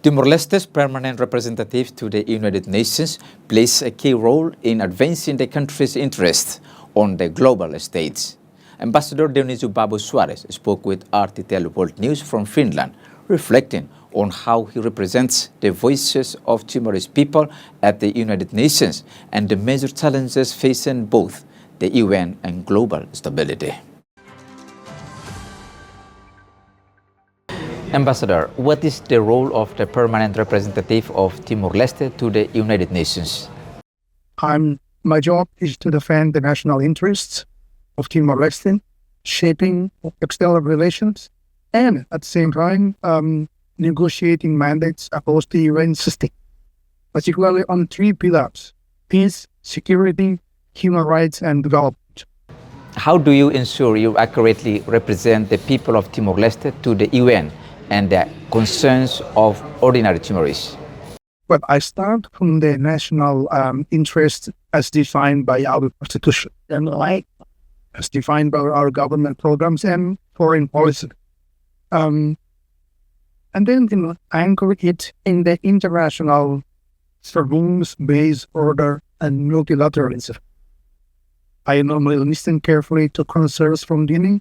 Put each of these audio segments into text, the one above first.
Timor-Leste's permanent representative to the United Nations plays a key role in advancing the country's interests on the global stage. Ambassador Dionisio Babo Soares spoke with RTTL World News from Finland, reflecting on how he represents the voices of Timorese people at the United Nations and the major challenges facing both the UN and global stability. Ambassador, what is the role of the permanent representative of Timor-Leste to the United Nations? My job is to defend the national interests of Timor-Leste, shaping external relations, and at the same time, negotiating mandates across the UN system, particularly on three pillars: peace, security, human rights, and development. How do you ensure you accurately represent the people of Timor-Leste to the UN and the concerns of ordinary Timorese? Well, I start from the national interest as defined by our constitution, and as defined by our government programs and foreign policy. And then anchor it in the international rules-based order and multilateralism. I normally listen carefully to concerns from Guinea,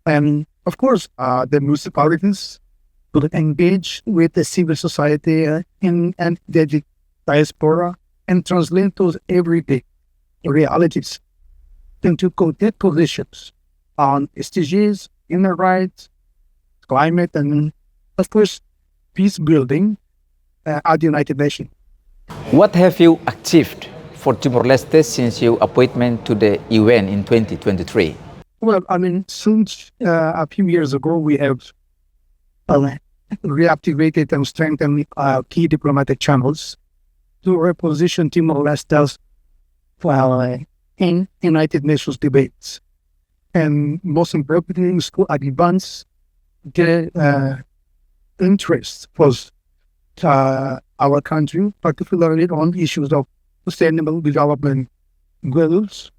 and of course, the municipalities to engage with the civil society and the diaspora and translate those everyday realities into concrete positions on SDGs, human rights, climate, and of course, peace building at the United Nations. What have you achieved for Timor-Leste since your appointment to the UN in 2023? Well, since a few years ago, we have reactivated and strengthened key diplomatic channels to reposition Timor-Leste in United Nations debates. And most importantly, to advance the interests of our country, particularly on issues of sustainable development goals.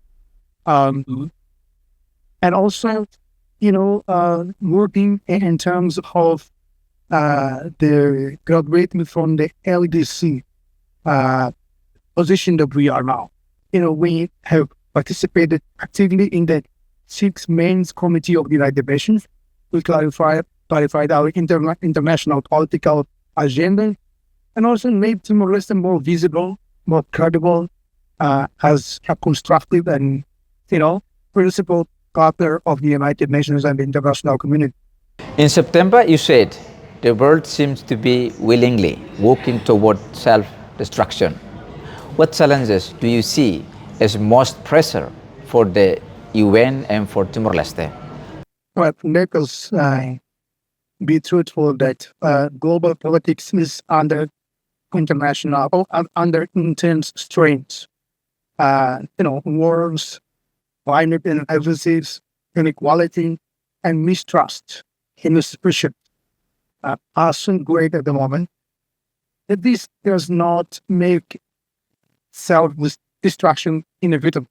And also, working in terms of the graduating from the LDC position that we are now. We have participated actively in the 6 main committee of the United Nations. We clarified our international political agenda and also made Timor-Leste more visible, more credible as a constructive and, principled partner of the United Nations and the international community. In September, you said the world seems to be willingly walking toward self-destruction. What challenges do you see as most pressure for the UN and for Timor-Leste? Well, let us be truthful that global politics is under under intense strains. Wars, climate injustice, inequality, and mistrust in suspicion are so great at the moment that this does not make self-destruction inevitable.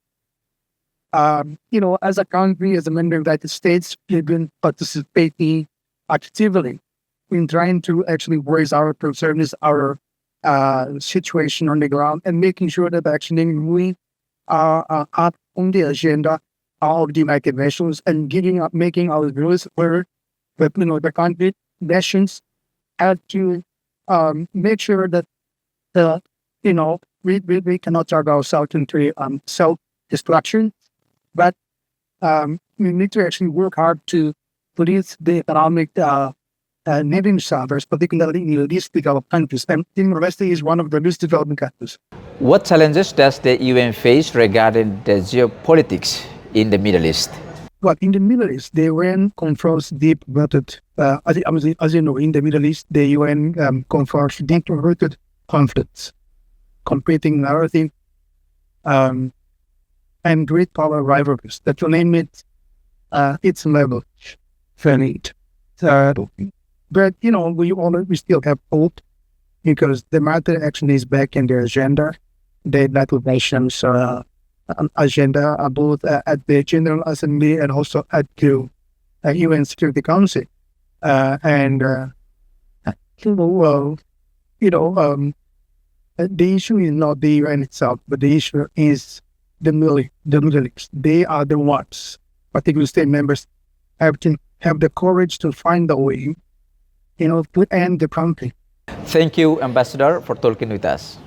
As a country, as a member of the United States, we've been participating actively in trying to actually raise our concerns, our situation on the ground, and making sure that actually we are up on the agenda of the United Nations and making our views heard. But the country nations have to make sure that we cannot drag ourselves into self-destruction, but we need to actually work hard to police the economic living standards, particularly in the least developed countries. And Timor-Leste is one of the least developed countries. What challenges does the UN face regarding the geopolitics in the Middle East? Well, in the Middle East, the UN confronts deep-rooted, as you know, in the Middle East, the UN confronts deep-rooted conflicts, competing narrative, and great power rivalries. That to name it, its level, finite. But we still have hope because the matter actually is back in the agenda. The United Nations agenda, both at the General Assembly and also at the UN Security Council. And The issue is not the UN itself, but the issue is the Middle East. They are the ones, particularly state members, have the courage to find a way, to end the conflict. Thank you, Ambassador, for talking with us.